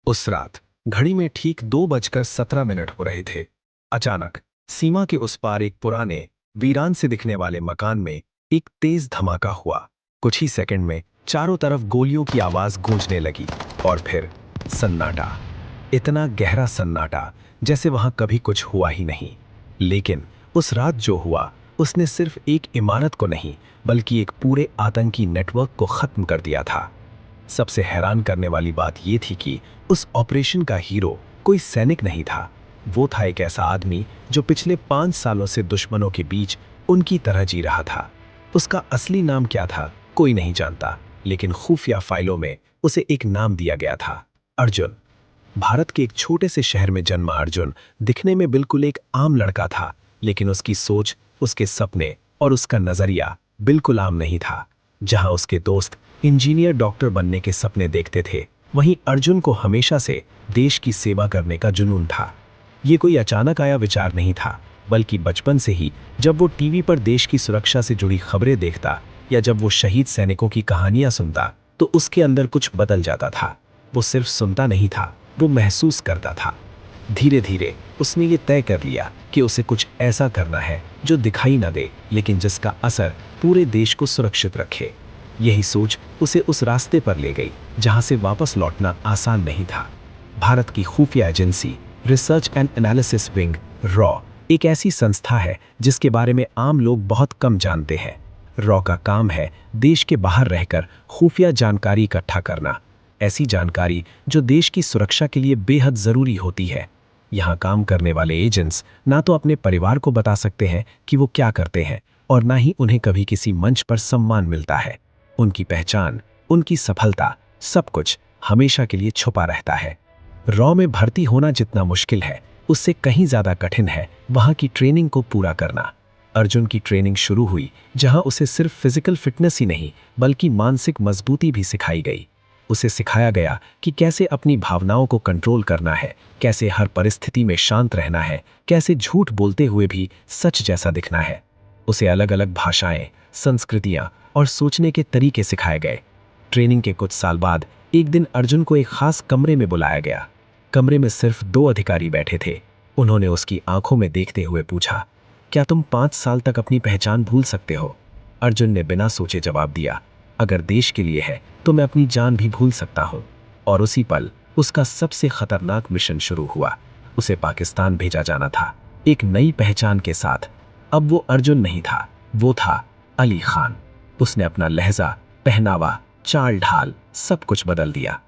उस रात घड़ी में ठीक 2:17 हो रहे थे। अचानक सीमा के उस पार एक पुराने वीरान से दिखने वाले मकान में एक तेज धमाका हुआ। कुछ ही सेकंड में चारों तरफ गोलियों की आवाज गूंजने लगी और फिर सन्नाटा। इतना गहरा सन्नाटा जैसे वहां कभी कुछ हुआ ही नहीं। लेकिन उस रात जो हुआ उसने सिर्फ एक इमारत को नहीं बल्कि एक पूरे आतंकी नेटवर्क को खत्म कर दिया था। सबसे हैरान करने वाली बात यह थी कि उस ऑपरेशन का हीरो कोई सैनिक नहीं था। वो था एक ऐसा आदमी जो पिछले 5 सालों से दुश्मनों के बीच उनकी तरह जी रहा था। उसका असली नाम क्या था कोई नहीं जानता, लेकिन खुफिया फाइलों में उसे एक नाम दिया गया था, अर्जुन। भारत के एक छोटे से शहर में जन्मा अर्जुन दिखने में बिल्कुल एक आम लड़का था, लेकिन उसकी सोच, उसके सपने और उसका नजरिया बिल्कुल आम नहीं था। जहां उसके दोस्त इंजीनियर, डॉक्टर बनने के सपने देखते थे, वहीं अर्जुन को हमेशा से देश की सेवा करने का जुनून था। ये कोई अचानक आया विचार नहीं था, बल्कि बचपन से ही जब वो टीवी पर देश की सुरक्षा से जुड़ी खबरें देखता या जब वो शहीद सैनिकों की कहानियां सुनता तो उसके अंदर कुछ बदल जाता था। वो सिर्फ सुनता नहीं था, वो महसूस करता था। धीरे धीरे उसने ये तय कर लिया कि उसे कुछ ऐसा करना है जो दिखाई ना दे, लेकिन जिसका असर पूरे देश को सुरक्षित रखे। यही सोच उसे उस रास्ते पर ले गई जहां से वापस लौटना आसान नहीं था। भारत की खुफिया agency research and analysis wing raw एक ऐसी संस्था है जिसके बारे में आम लोग बहुत कम जानते हैं। रॉ का काम है देश के बाहर रहकर खुफिया जानकारी इकट्ठा करना, ऐसी जानकारी जो देश की सुरक्षा के लिए बेहद जरूरी होती है। यहाँ काम करने वाले एजेंट्स ना तो अपने परिवार को बता सकते हैं कि वो क्या करते हैं और ना ही उन्हें कभी किसी मंच पर सम्मान मिलता है। उनकी पहचान, उनकी सफलता, सब कुछ हमेशा के लिए छुपा रहता है। रॉ में भर्ती होना जितना मुश्किल है, उससे कहीं ज्यादा कठिन है वहां की ट्रेनिंग को पूरा करना। अर्जुन की ट्रेनिंग शुरू हुई जहां उसे सिर्फ फिजिकल फिटनेस ही नहीं बल्कि मानसिक मजबूती भी सिखाई गई। उसे सिखाया गया कि कैसे अपनी भावनाओं को कंट्रोल करना है, कैसे हर परिस्थिति में शांत रहना है, कैसे झूठ बोलते हुए भी सच जैसा दिखना है। उसे अलग अलग भाषाएं, संस्कृतियां और सोचने के तरीके सिखाए गए। ट्रेनिंग के कुछ साल बाद एक दिन अर्जुन को एक खास कमरे में बुलाया गया। कमरे में सिर्फ 2 अधिकारी बैठे थे। उन्होंने उसकी आंखों में देखते हुए पूछा, क्या तुम 5 साल तक अपनी पहचान भूल सकते हो? अर्जुन ने बिना सोचे जवाब दिया, अगर देश के लिए है तो मैं अपनी जान भी भूल सकता हूं। और उसी पल उसका सबसे खतरनाक मिशन शुरू हुआ। उसे पाकिस्तान भेजा जाना था, एक नई पहचान के साथ। अब वो अर्जुन नहीं था, वो था अली खान। उसने अपना लहजा, पहनावा, चाल ढाल सब कुछ बदल दिया।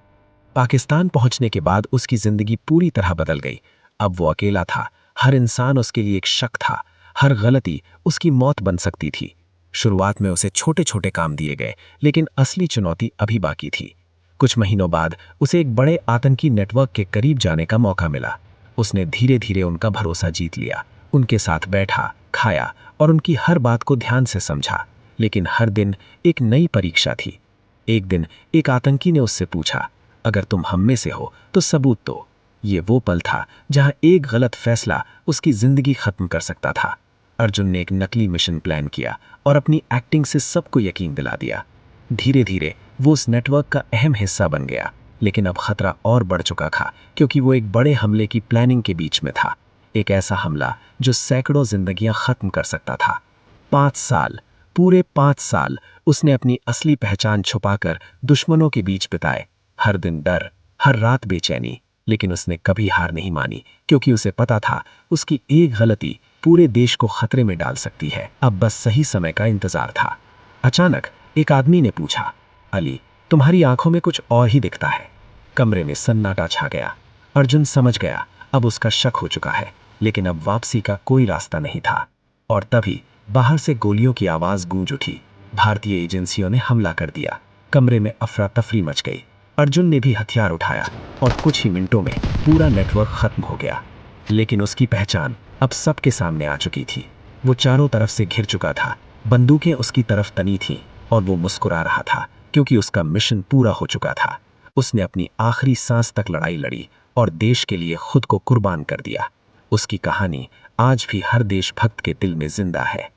पाकिस्तान पहुंचने के बाद उसकी जिंदगी पूरी तरह बदल गई। अब वो अकेला था, हर इंसान उसके लिए एक शक था, हर गलती उसकी मौत बन सकती थी। शुरुआत में उसे छोटे छोटे काम दिए गए, लेकिन असली चुनौती अभी बाकी थी। कुछ महीनों बाद उसे एक बड़े आतंकी नेटवर्क के करीब जाने का मौका मिला। उसने धीरे धीरे उनका भरोसा जीत लिया, उनके साथ बैठा, खाया और उनकी हर बात को ध्यान से समझा। लेकिन हर दिन एक नई परीक्षा थी। एक दिन एक आतंकी ने उससे पूछा, अगर तुम हम में से हो तो सबूत दो। ये वो पल था जहां एक गलत फैसला उसकी जिंदगी खत्म कर सकता था। अर्जुन ने एक नकली मिशन प्लान किया और अपनी एक्टिंग से सबको यकीन दिला दिया। धीरे धीरे वो उस नेटवर्क का अहम हिस्सा बन गया, लेकिन अब खतरा और बढ़ चुका था क्योंकि वो एक बड़े हमले की प्लानिंग के बीच में था। एक ऐसा हमला जो सैकड़ों जिंदगियां खत्म कर सकता था। 5 साल, पूरे 5 साल उसने अपनी असली पहचान छुपाकर दुश्मनों के बीच बिताए। हर दिन डर, हर रात बेचैनी, लेकिन उसने कभी हार नहीं मानी क्योंकि उसे पता था उसकी एक गलती पूरे देश को खतरे में डाल सकती है। अब बस सही समय का इंतजार था। अचानक एक आदमी ने पूछा, अली, तुम्हारी आंखों में कुछ और ही दिखता है। कमरे में सन्नाटा छा गया। अर्जुन समझ गया अब उसका शक हो चुका है, लेकिन अब वापसी का कोई रास्ता नहीं था। और तभी बाहर से गोलियों की आवाज गूंज उठी। भारतीय एजेंसियों ने हमला कर दिया। कमरे में अफरा तफरी मच गई। अर्जुन ने भी हथियार उठाया और कुछ ही मिनटों में पूरा नेटवर्क खत्म हो गया। लेकिन उसकी पहचान अब सबके सामने आ चुकी थी। वो चारों तरफ से घिर चुका था, बंदूकें उसकी तरफ तनी थीं और वो मुस्कुरा रहा था क्योंकि उसका मिशन पूरा हो चुका था। उसने अपनी आखिरी सांस तक लड़ाई लड़ी और देश के लिए खुद को कुर्बान कर दिया। उसकी कहानी आज भी हर देशभक्त के दिल में जिंदा है।